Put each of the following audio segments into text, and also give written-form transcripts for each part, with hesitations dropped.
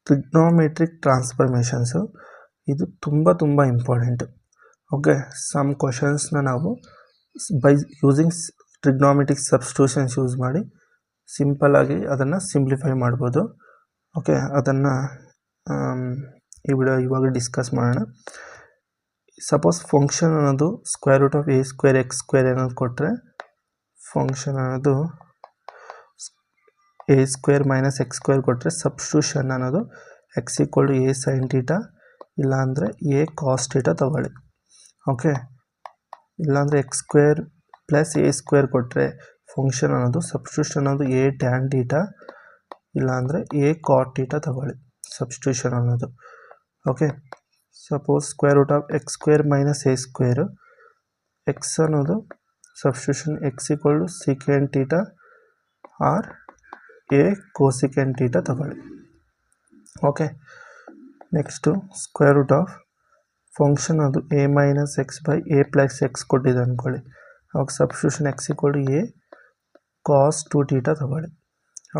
Trigonometric ಟ್ರಾನ್ಸ್ಫಾರ್ಮೇಷನ್ಸು ಇದು ತುಂಬ important. Okay, some ಕ್ವಶನ್ಸ್ನ ನಾವು by using trigonometric substitutions use ಮಾಡಿ ಸಿಂಪಲ್ಲಾಗಿ ಅದನ್ನು ಸಿಂಪ್ಲಿಫೈ ಮಾಡ್ಬೋದು. ಓಕೆ, ಅದನ್ನು ಈ ವಿಡಿಯೋ ಇವಾಗ ಡಿಸ್ಕಸ್ ಮಾಡೋಣ. ಸಪೋಸ್ ಫಂಕ್ಷನ್ ಅನ್ನೋದು √a²x² ಅನ್ನೋದು ಕೊಟ್ಟರೆ, ಫಂಕ್ಷನ್ ಅನ್ನೋದು a² - x² ಕೊಟ್ಟರೆ ಸಬ್ಸ್ಟಿಟ್ಯೂಷನ್ ಅನ್ನೋದು x = a sin θ ಇಲ್ಲಾಂದರೆ a cos θ ತಗೊಳ್ಳಿ. ಓಕೆ, ಇಲ್ಲಾಂದರೆ x² + a² ಕೊಟ್ಟರೆ ಫಂಕ್ಷನ್ ಅನ್ನೋದು ಸಬ್ಸ್ಟಿಟ್ಯೂಷನ್ ಅನ್ನೋದು a tan θ ಇಲ್ಲಾಂದರೆ a cot θ ತಗೊಳ್ಳಿ ಸಬ್ಸ್ಟಿಟ್ಯೂಷನ್ ಅನ್ನೋದು. Okay, suppose √x² - a², x ಅನ್ನೋದು substitution x = secant θ or a cosecant θ ತಗೊಳ್ಳಿ. ಓಕೆ, ನೆಕ್ಸ್ಟು ಫಂಕ್ಷನ್ ಅದು a - x/a + x ಕೊಟ್ಟಿದೆ ಅಂದ್ಕೊಳ್ಳಿ. ಅವಾಗ ಸಬ್ಸ್ಟಿಟ್ಯೂಷನ್ x = a cos 2θ ತಗೊಳ್ಳಿ.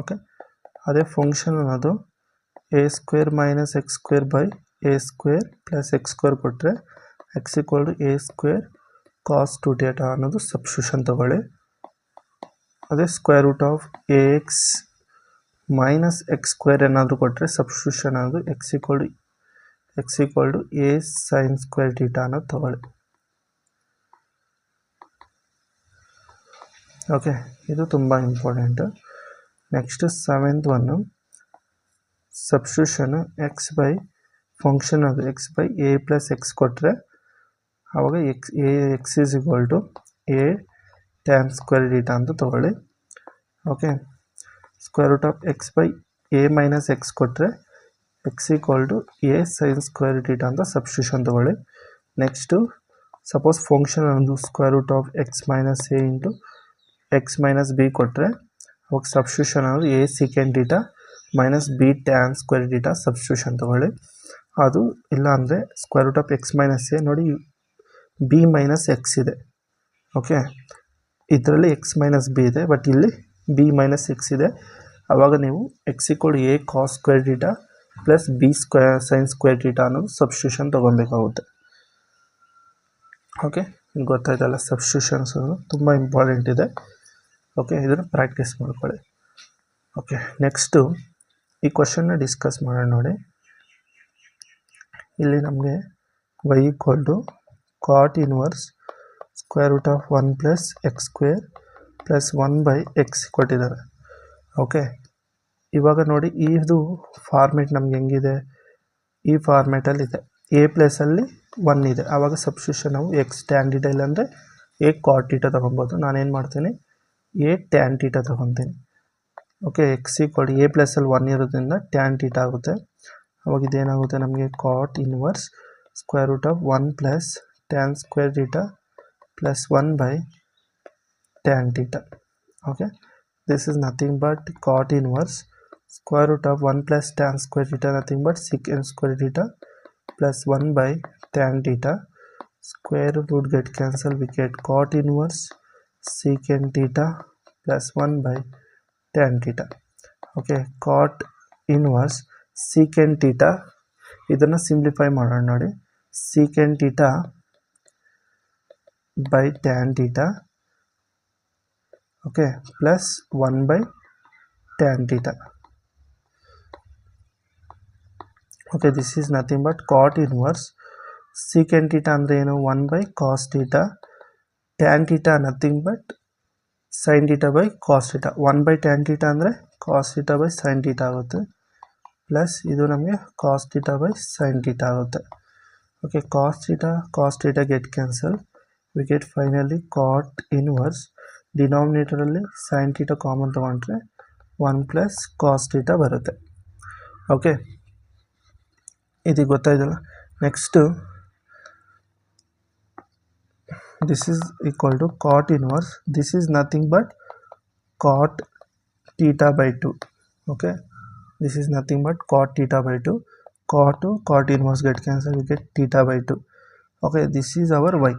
ಓಕೆ, ಅದೇ ಫಂಕ್ಷನ್ ಅನ್ನೋದು a² - x²/a² + x² ಕೊಟ್ಟರೆ x = a² cos 2θ ಅನ್ನೋದು ಸಬ್ಸ್ಟಿಟ್ಯೂಷನ್ ತಗೊಳ್ಳಿ. ಅದೇ √ax - x² ಏನಾದರೂ ಕೊಟ್ಟರೆ ಸಬ್ಸ್ಟಿಟ್ಯೂಷನ್ ಅನ್ನೋದು x = a sin ² θ ಅನ್ನೋದು ತಗೊಳ್ಳಿ. ಓಕೆ, ಇದು ತುಂಬ important. Next 7th one substitution function ಅದು x/a + x ಕೊಟ್ಟರೆ ಆವಾಗ x = a tan ² θ ಅಂತ ತಗೊಳ್ಳಿ. ಓಕೆ, √x/a - x ಕೊಟ್ಟರೆ x = a sin ² θ ಅಂತ ಸಬ್ಸ್ಟಿಟ್ಯೂಷನ್ ತಗೊಳ್ಳಿ. ನೆಕ್ಸ್ಟು ಸಪೋಸ್ ಫಂಕ್ಷನ್ ಅನ್ನೋದು √x - a × x - b ಕೊಟ್ಟರೆ ಅವಾಗ ಸಬ್ಸ್ಟಿಟ್ಯೂಷನ್ ಅನ್ನೋದು a secant θ - b tan ² θ substitution ತಗೊಳ್ಳಿ. ಅದು ಇಲ್ಲ ಅಂದರೆ √x - a ನೋಡಿ b - x ಇದೆ. ಓಕೆ, ಇದರಲ್ಲಿ x - b ಇದೆ, ಬಟ್ ಇಲ್ಲಿ b - x ಇದೆ. ಆವಾಗ ನೀವು x = a cos ² θ + b sin ² θ ಅನ್ನೋದು ಸಬ್ಸ್ಟಿಟ್ಯೂಷನ್ ತೊಗೊಬೇಕಾಗುತ್ತೆ. ಓಕೆ, ಗೊತ್ತಾಯ್ತಲ್ಲ, ಸಬ್ಸ್ಟಿಟ್ಯೂಷನ್ಸ್ ತುಂಬ ಇಂಪಾರ್ಟೆಂಟ್ ಇದೆ. ಓಕೆ, ಇದನ್ನು ಪ್ರಾಕ್ಟೀಸ್ ಮಾಡ್ಕೊಳ್ಳಿ. ಓಕೆ, ನೆಕ್ಸ್ಟು ಈ ಕ್ವಶನ್ನ ಡಿಸ್ಕಸ್ ಮಾಡೋಣ ನೋಡಿ. ಇಲ್ಲಿ ನಮಗೆ y = cot inverse √1 + x² + 1/x ಕೊಟ್ಟಿದ್ದಾರೆ. ಓಕೆ, ಇವಾಗ ನೋಡಿ ಇದು ಫಾರ್ಮೆಟ್ ನಮ್ಗೆ ಹೆಂಗಿದೆ, ಈ ಫಾರ್ಮೆಟಲ್ಲಿದೆ. a ಪ್ಲೇಸಲ್ಲಿ 1 ಇದೆ, ಆವಾಗ ಸಬ್ಸ್ಟಿಟ್ಯೂಷನ್ ನಾವು x tan θ ಇಲ್ಲಾಂದರೆ a cot θ ತೊಗೊಬೋದು. ನಾನೇನು ಮಾಡ್ತೀನಿ, a tan θ ತೊಗೊತೀನಿ. ಓಕೆ, x = a ಪ್ಲೇಸಲ್ಲಿ 1 ಇರೋದ್ರಿಂದ tan θ ಆಗುತ್ತೆ. ಅವಾಗ ಇದೇನಾಗುತ್ತೆ ನಮಗೆ cot inverse √1 + tan ² θ + 1/tan θ. Okay, this is nothing but cot inverse √1 + tan ² θ nothing but secant ² θ + 1/tan θ. Square root get cancel, we get cot inverse secant θ + 1/tan θ. Okay, cot inverse secant θ ಇದನ್ನು simplify ಮಾಡೋಣ ನೋಡಿ. secant θ /tan θ okay plus 1/tan θ. Okay, this is nothing but cot inverse secant θ ಅಂದರೆ ಏನು, 1/cos θ, tan θ nothing but sin θ cos θ. 1/tan θ ಅಂದರೆ cos θ sin θ ಆಗುತ್ತೆ, plus ಇದು ನಮಗೆ cos θ sin θ ಆಗುತ್ತೆ. Okay, cos θ get cancel, we get finally cot inverse ಡಿನಾಮಿನೇಟರಲ್ಲಿ sin θ common ತೊಗೊಂಡ್ರೆ 1 + cos θ ಬರುತ್ತೆ. ಓಕೆ, ಇದು ಗೊತ್ತಾಯ್ತಲ್ಲ. Next this is equal to cot inverse, this is nothing but cot θ/2. okay, this is nothing but cot θ/2. cot inverse get cancel, we get θ/2. okay, this is our y.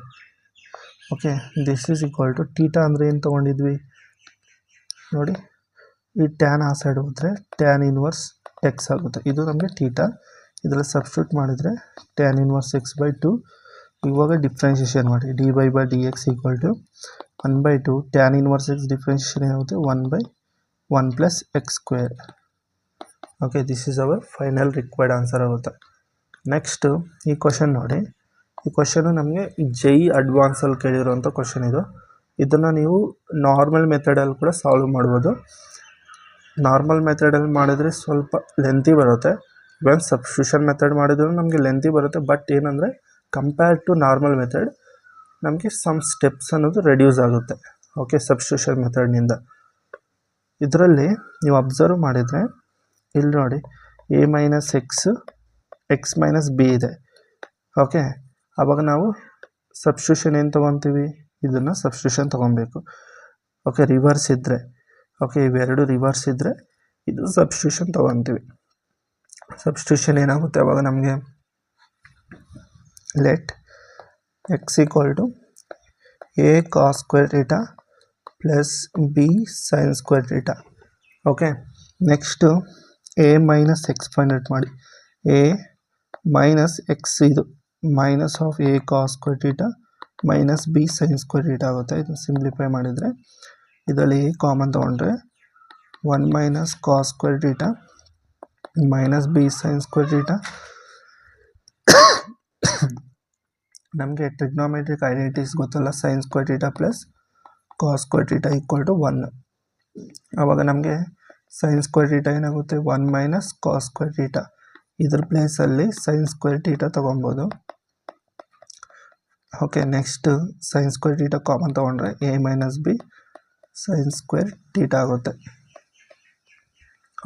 okay, this is equal to θ ಅಂದರೆ ಏನು ತೊಗೊಂಡಿದ್ವಿ ನೋಡಿ, ಈ tan ಆ side ಹೋದರೆ tan inverse X ಆಗುತ್ತೆ. ಇದು ನಮಗೆ theta. ಇದರಲ್ಲಿ ಸಬ್ಸ್ಟಿಟ್ಯೂಟ್ ಮಾಡಿದರೆ tan ಇನ್ವರ್ಸ್ x/2. ಇವಾಗ ಡಿಫ್ರೆನ್ಷಿಯೇಷನ್ ಮಾಡಿ dy/dx equal to 1/2 tan inverse x differentiation ಏನಾಗುತ್ತೆ 1/1 plus x square. Okay, this is our final required answer ಆಗುತ್ತೆ. ನೆಕ್ಸ್ಟ್ ಈ ಕ್ವಶನ್ ನೋಡಿ. ಈ ಕ್ವಶನು ನಮಗೆ JEE ಅಡ್ವಾನ್ಸಲ್ಲಿ ಕೇಳಿರುವಂಥ ಕ್ವಶನ್ ಇದು. ಇದನ್ನು ನೀವು ನಾರ್ಮಲ್ ಮೆಥಡಲ್ಲಿ ಕೂಡ ಸಾಲ್ವ್ ಮಾಡ್ಬೋದು. ನಾರ್ಮಲ್ ಮೆಥಡಲ್ಲಿ ಮಾಡಿದರೆ ಸ್ವಲ್ಪ ಲೆಂತಿ ಬರುತ್ತೆ. ಇವನ್ ಸಬ್ಸ್ಟಿಟ್ಯೂಷನ್ ಮೆಥಡ್ ಮಾಡಿದ್ರು ನಮಗೆ ಲೆಂತಿ ಬರುತ್ತೆ. ಬಟ್ ಏನಂದರೆ ಕಂಪೇರ್ ಟು ನಾರ್ಮಲ್ ಮೆಥಡ್ ನಮಗೆ ಸಮ್ ಸ್ಟೆಪ್ಸ್ ಅನ್ನೋದು ರೆಡ್ಯೂಸ್ ಆಗುತ್ತೆ. ಓಕೆ, ಸಬ್ಸ್ಟಿಟ್ಯೂಷನ್ ಮೆಥಡ್ನಿಂದ. ಇದರಲ್ಲಿ ನೀವು ಅಬ್ಸರ್ವ್ ಮಾಡಿದರೆ ಇಲ್ಲಿ ನೋಡಿ a minus x minus b ಇದೆ. ಓಕೆ, ಆವಾಗ ನಾವು ಸಬ್ಸ್ಟಿಟ್ಯೂಷನ್ ಏನು ತೊಗೊತೀವಿ, ಇದನ್ನು ಸಬ್ಸ್ಟಿಟ್ಯೂಷನ್ ತೊಗೊಬೇಕು. ಓಕೆ, ರಿವರ್ಸ್ ಇದ್ದರೆ, ಓಕೆ ಇವೆರಡು ರಿವರ್ಸ್ ಇದ್ದರೆ ಇದು ಸಬ್ಸ್ಟಿಟ್ಯೂಷನ್ ತೊಗೊತೀವಿ. ಸಬ್ಸ್ಟಿಟ್ಯೂಷನ್ ಏನಾಗುತ್ತೆ ಆವಾಗ ನಮಗೆ let x equal to a cos square theta plus b sin square theta. Okay, next a minus X find out ಮಾಡಿ. a ಮೈನಸ್ ಎಕ್ಸ್ ಇದು minus of a cos square theta minus b sin square theta ಆಗುತ್ತೆ. ಇದು simplify ಮಾಡಿದರೆ ಇದರಲ್ಲಿ a common ತೊಗೊಂಡ್ರೆ 1 minus cos square theta minus b sin square theta. ನಮಗೆ trigonometric identities ಗೊತ್ತಲ್ಲ, sin square theta plus cos square theta equal to 1. ಆವಾಗ ನಮಗೆ sin square theta ಏನಾಗುತ್ತೆ 1 ಮೈನಸ್ cos ಸ್ಕ್ವೇರ್ ಥೀಟಾ. ಇದ್ರ ಪ್ಲೇಸಲ್ಲಿ sin ಸ್ಕ್ವೇರ್ ಥೀಟಾ ತೊಗೊಬೋದು. Okay, next sin square theta common ತೊಗೊಂಡ್ರೆ a minus b sin square theta ಆಗುತ್ತೆ.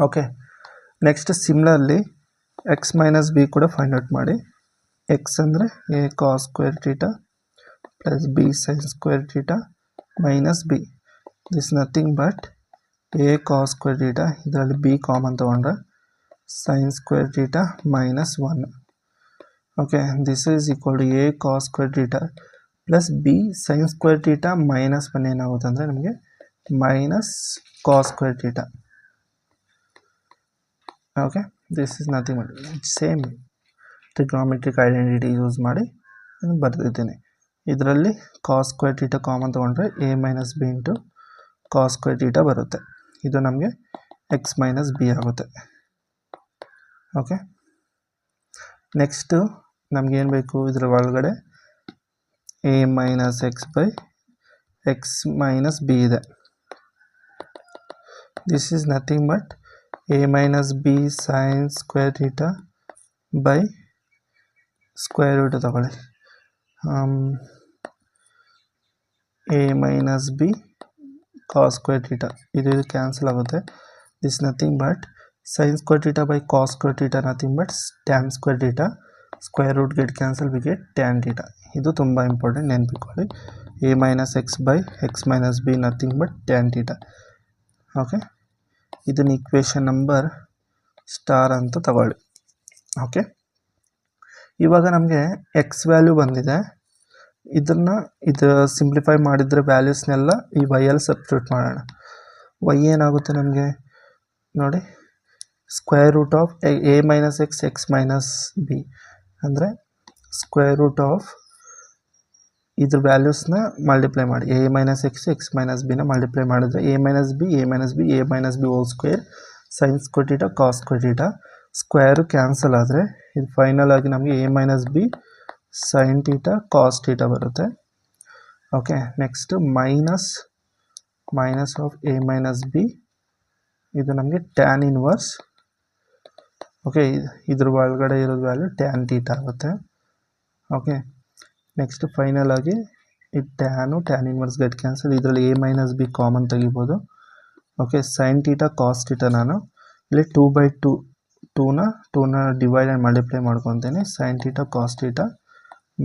Okay, next similarly x minus b ಕೂಡ find out ಮಾಡಿ. ಎಕ್ಸ್ ಅಂದರೆ a cos square theta plus b sin square theta minus b. This nothing but a cos square theta. ಇದರಲ್ಲಿ b common ತೊಗೊಂಡ್ರೆ sin square theta minus 1. Okay, this is equal to a cos square theta plus b sin square theta minus 1 ಏನಾಗುತ್ತೆ ಅಂದರೆ ನಮಗೆ minus cos square theta. Okay, this is nothing but same trigonometric identity use ಮಾಡಿ ಬರೆದಿದ್ದೀನಿ. ಇದರಲ್ಲಿ cos square theta common ತೊಗೊಂಡ್ರೆ a minus b into cos square theta ಬರುತ್ತೆ. ಇದು ನಮಗೆ ಎಕ್ಸ್ ಮೈನಸ್ ಬಿ ಆಗುತ್ತೆ. ಓಕೆ, ನೆಕ್ಸ್ಟು ನಮಗೇನು ಬೇಕು, ಇದರ ಒಳಗಡೆ a minus x by x minus b ಇದೆ. This is nothing but a minus b sine square theta by square root ತಗೊಳ್ಳಿ a minus b cos square theta. ಇದು cancel ಆಗುತ್ತೆ. This nothing but sin square theta by cos square theta nothing but tan square theta. Square root get cancel we get tan theta. ಇದು ತುಂಬ important, ನೆನಪಿಕೊಳ್ಳಿ. a minus x by x minus b nothing but tan theta. Okay, ಇದನ್ನು equation number star ಅಂತ ತಗೊಳ್ಳಿ. Okay, ಇವಾಗ ನಮಗೆ X value ಬಂದಿದೆ. ಇದು ಸಿಂಪ್ಲಿಫೈ ಮಾಡಿದರೆ ವ್ಯಾಲ್ಯೂಸ್ನೆಲ್ಲ ಈ ವೈಯಲ್ಲಿ ಸಬ್ಸ್ಟಿಟ್ಯೂಟ್ ಮಾಡೋಣ. ವೈ ಏನಾಗುತ್ತೆ ನಮಗೆ ನೋಡಿ, square root of a minus x x minus b ಅಂದರೆ ಸ್ಕ್ವೇರ್ ರೂಟ್ ಆಫ್ ಇದ್ರ ವ್ಯಾಲ್ಯೂಸ್ನ ಮಲ್ಟಿಪ್ಲೈ ಮಾಡಿ. a minus x x minus ಬಿನ ಮಲ್ಟಿಪ್ಲೈ ಮಾಡಿದರೆ a minus b a minus b whole square sine square theta cos square theta. Square cancel ಆದರೆ ಇದು final ಆಗಿ ನಮಗೆ a minus b sine theta cos theta ಬರುತ್ತೆ. Okay, next minus of a minus b, ಇದು ನಮಗೆ tan inverse. Okay, ಇದ್ರ ಒಳಗಡೆ ಇರೋದು ವ್ಯಾಲ್ಯೂ ಟ್ಯಾನ್ ಥೀಟಾ ಆಗುತ್ತೆ. ಓಕೆ, ನೆಕ್ಸ್ಟ್ ಫೈನಲ್ ಆಗಿ ಈ ಟ್ಯಾನ್ ಇನ್ವರ್ಸ್ ಗೆಟ್ ಕ್ಯಾನ್ಸಲ್. ಇದರಲ್ಲಿ a ಮೈನಸ್ ಬಿ ಕಾಮನ್ ತೆಗಿಬೋದು. Okay, sine theta cos theta ನಾನು ಇಲ್ಲಿ 2/2ನ ಡಿವೈಡ್ ಆ್ಯಂಡ್ ಮಲ್ಟಿಪ್ಲೈ ಮಾಡ್ಕೊತೀನಿ. Sine theta cos theta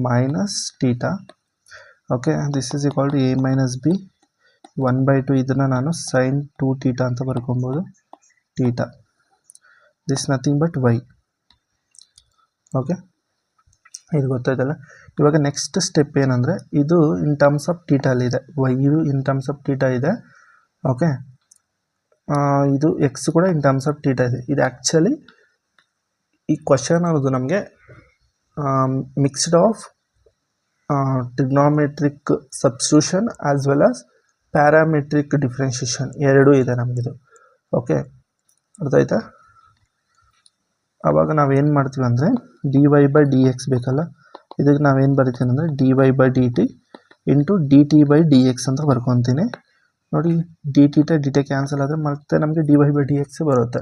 minus theta. Okay, this is equal to a minus b 1/2. ಇದನ್ನು ನಾನು ಸೈನ್ 2 ಥೀಟಾ ಅಂತ ಬರ್ಕೊಬೋದು theta. This nothing but y. Okay, ಇದು ಗೊತ್ತಾಯ್ತಲ್ಲ. ಇವಾಗ ನೆಕ್ಸ್ಟ್ ಸ್ಟೆಪ್ ಏನಂದರೆ ಇದು ಇನ್ ಟರ್ಮ್ಸ್ ಆಫ್ ಥೀಟಾ ಅಲ್ಲಿದೆ, y in terms of theta ಇದೆ. ಓಕೆ, ಇದು ಎಕ್ಸ್ ಕೂಡ ಇನ್ ಟರ್ಮ್ಸ್ ಆಫ್ ಥೀಟಾ ಇದೆ. ಇದು ಆ್ಯಕ್ಚುಲಿ ಈ ಕ್ವಶನ್ ಅನ್ನೋದು ನಮಗೆ mixed of trigonometric substitution as well as parametric differentiation ಎರಡೂ ಇದೆ ನಮಗಿದು. ಓಕೆ, ಅರ್ಥ ಆಯ್ತಾ? ಆವಾಗ ನಾವೇನು ಮಾಡ್ತೀವಿ ಅಂದರೆ d y by d x ಬೇಕಲ್ಲ, ಇದಕ್ಕೆ ನಾವೇನು ಬರಿತೀನಿ ಅಂದರೆ d y by d t into d t by d x ಅಂತ ಬರ್ಕೊತೀನಿ. ನೋಡಿ, d t d t cancel ಆದರೆ ಮತ್ತೆ ನಮಗೆ d y by d x ಬರುತ್ತೆ.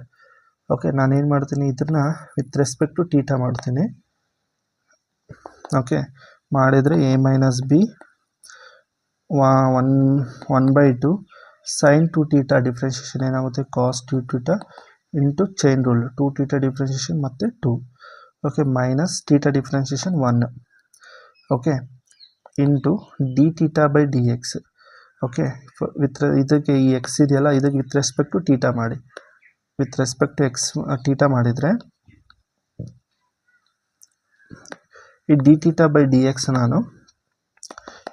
ಓಕೆ, ನಾನೇನು ಮಾಡ್ತೀನಿ, ಇದನ್ನು ವಿತ್ ರೆಸ್ಪೆಕ್ಟ್ ಟು ಟೀಟಾ ಮಾಡ್ತೀನಿ. ಓಕೆ, ಮಾಡಿದರೆ a minus b 1/2 sine 2 theta differentiation ಏನಾಗುತ್ತೆ cos 2 theta into chain rule 2 theta differentiation ಮತ್ತು 2. Okay, minus theta differentiation 1. Okay, into d theta by d x. Okay, ಇದಕ್ಕೆ ಈ x ಇದೆಯಲ್ಲ, ಇದಕ್ಕೆ with respect to theta ಮಾಡಿ. With respect to x theta ಮಾಡಿದರೆ ಈ d theta by d x ನಾನು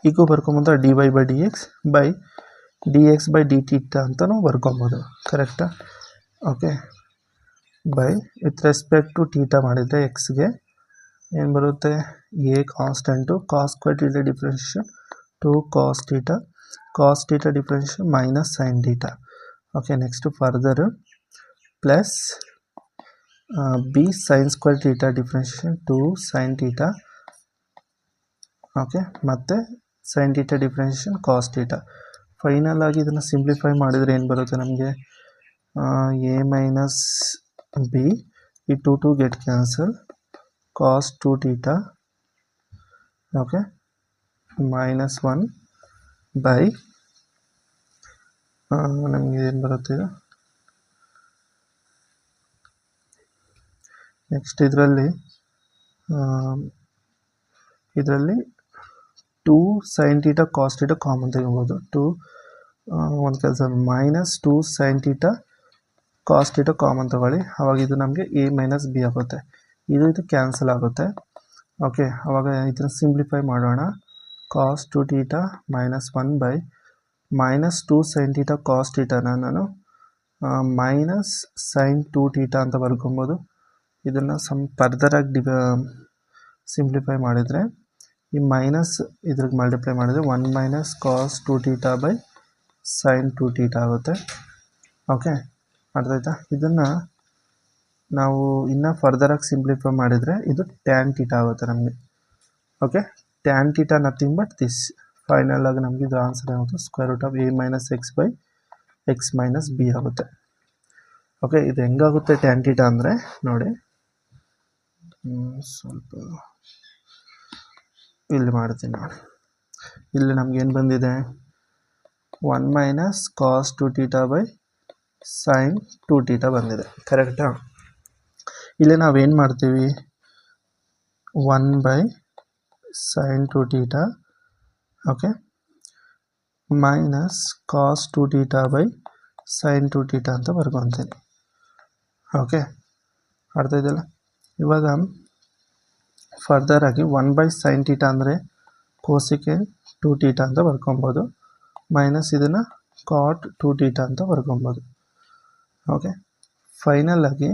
ಈಗೂ ಬರ್ಕೊಬೋದು, d y by d x by d x by d theta ಅಂತಲೂ ಬರ್ಕೊಬೋದು. ಕರೆಕ್ಟಾ? Okay, by with respect to theta ಮಾಡಿದರೆ ಎಕ್ಸ್ಗೆ ಏನು ಬರುತ್ತೆ, a constant cos square theta differentiation 2 cos theta differentiation minus sine theta. Okay, next further plus b sine square theta differentiation 2 sine theta. Okay, ಮತ್ತು sine theta differentiation cos theta. Final ಆಗಿ ಇದನ್ನು simplify ಮಾಡಿದರೆ ಏನು ಬರುತ್ತೆ ನಮಗೆ, A minus b ಈ 2 get cancel cos 2 theta. Okay, minus 1 by ನಮಗೆ ಏನು ಬರುತ್ತೆ ಇದು. ನೆಕ್ಸ್ಟ್ ಇದರಲ್ಲಿ 2 sine theta cos theta common ತೆಗಿಬೋದು. 2 ಒಂದು ಕೆಲಸ minus 2 sine theta cos theta common ತಗೊಳ್ಳಿ. ಆವಾಗ ಇದು ನಮಗೆ ಎ ಮೈನಸ್ ಬಿ ಆಗುತ್ತೆ. ಇದು ಕ್ಯಾನ್ಸಲ್ ಆಗುತ್ತೆ. ಓಕೆ, ಆವಾಗ ಇದನ್ನು ಸಿಂಪ್ಲಿಫೈ ಮಾಡೋಣ. Cos 2 theta minus 1 by minus 2 sine theta cos ಥೀಟಾನ ನಾನು ಮೈನಸ್ ಸೈನ್ 2 ಥೀಟಾ ಅಂತ ಬರ್ಕೊಬೋದು. ಇದನ್ನು ಫರ್ದರಾಗಿ ಸಿಂಪ್ಲಿಫೈ ಮಾಡಿದರೆ ಈ ಮೈನಸ್ ಇದ್ರಿಗೆ ಮಲ್ಟಿಪ್ಲೈ ಮಾಡಿದರೆ 1 minus cos 2 theta by sine 2 theta ಆಗುತ್ತೆ. ಓಕೆ, ಅರ್ಥ ಆಯ್ತಾ? ಇದನ್ನು ನಾವು ಇನ್ನೂ ಫರ್ದರಾಗಿ ಸಿಂಪ್ಲಿಫೈ ಮಾಡಿದರೆ ಇದು ಟ್ಯಾನ್ ಥೀಟಾ ಆಗುತ್ತೆ ನಮಗೆ. Okay, tan theta nothing but this. Final ಆಗಿ ನಮಗೆ ಇದು ಆನ್ಸರ್ ಆಗುತ್ತೆ square root of a minus x by x minus b ಆಗುತ್ತೆ. ಓಕೆ, ಇದು ಹೆಂಗಾಗುತ್ತೆ ಟ್ಯಾನ್ ಥೀಟಾ ಅಂದರೆ ನೋಡಿ, ಸ್ವಲ್ಪ ಇಲ್ಲಿ ಮಾಡ್ತೀನಿ ನೋಡಿ. ಇಲ್ಲಿ ನಮಗೇನು ಬಂದಿದೆ, 1 minus cos 2 theta by sine 2 theta ಬಂದಿದೆ. ಕರೆಕ್ಟಾ? ಇಲ್ಲಿ ನಾವೇನು ಮಾಡ್ತೀವಿ, 1 by sine 2 theta okay minus cos 2 theta by sine 2 theta ಅಂತ ಬರ್ಕೊತೀನಿ. ಓಕೆ, ಅರ್ಥ ಇದೆಯಲ್ಲ? ಇವಾಗ ಫರ್ದರ್ ಆಗಿ 1 ಬೈ ಸೈನ್ ಥೀಟಾ ಅಂದರೆ ಕೋಸಿಕೆಂಟ್ 2 ಥೀಟಾ ಅಂತ ಬರ್ಕೊಬೋದು, ಮೈನಸ್ ಇದನ್ನು ಕಾಟ್ 2 ಥೀಟಾ ಅಂತ ಬರ್ಕೊಬೋದು. ಓಕೆ, ಫೈನಲ್ ಆಗಿ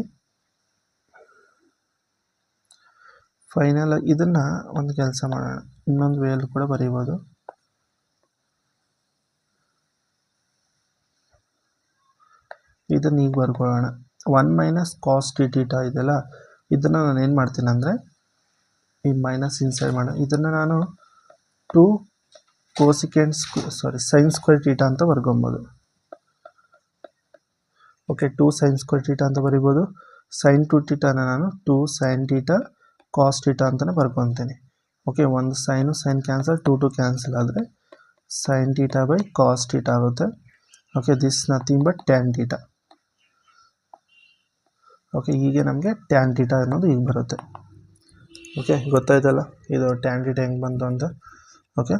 ಇದನ್ನು ಒಂದು ಕೆಲಸ ಮಾಡೋಣ, ಇನ್ನೊಂದು ವೇಯಲ್ಲಿ ಕೂಡ ಬರೀಬೋದು. ಇದನ್ನು ಈಗ ಬರ್ಕೊಳ್ಳೋಣ. 1 ಮೈನಸ್ ಕಾಸ್ 2 ಥೀಟಾ ಇದೆಯಲ್ಲ, ಇದನ್ನು ನಾನು ಏನು ಮಾಡ್ತೀನಿ ಅಂದರೆ ಈ ಮೈನಸ್ ಇನ್ಸೈಡ್ ಮಾಡೋಣ. ಇದನ್ನು ನಾನು 2 ಸೈನ್ ಸ್ಕ್ವೇರ್ ಥೀಟಾ ಅಂತ ಬರ್ಕೊಬೋದು. ಓಕೆ, 2 ಸೈನ್ ಸ್ಕ್ವೇರ್ ಥೀಟಾ ಅಂತ ಬರಿಬೋದು. ಸೈನ್ 2 ಥೀಟಾನ ನಾನು 2 ಸೈನ್ ಥೀಟಾ ಕಾಸ್ ಥೀಟಾ ಅಂತಲೇ ಬರ್ಕೊತೀನಿ. ಓಕೆ, ಒಂದು ಸೈನ್ ಕ್ಯಾನ್ಸಲ್, 2 ಕ್ಯಾನ್ಸಲ್ ಆದರೆ sine theta by cos theta ಆಗುತ್ತೆ. Okay, this nothing but tan theta. Okay, ಹೀಗೆ ನಮಗೆ ಟ್ಯಾನ್ ಥೀಟಾ ಅನ್ನೋದು ಈಗ ಬರುತ್ತೆ. ಓಕೆ, ಗೊತ್ತಾಯ್ತಲ್ಲ ಇದು ಟ್ಯಾನ್ ಥೀಟಾ ಹೆಂಗೆ ಬಂತು ಅಂತ. ಓಕೆ.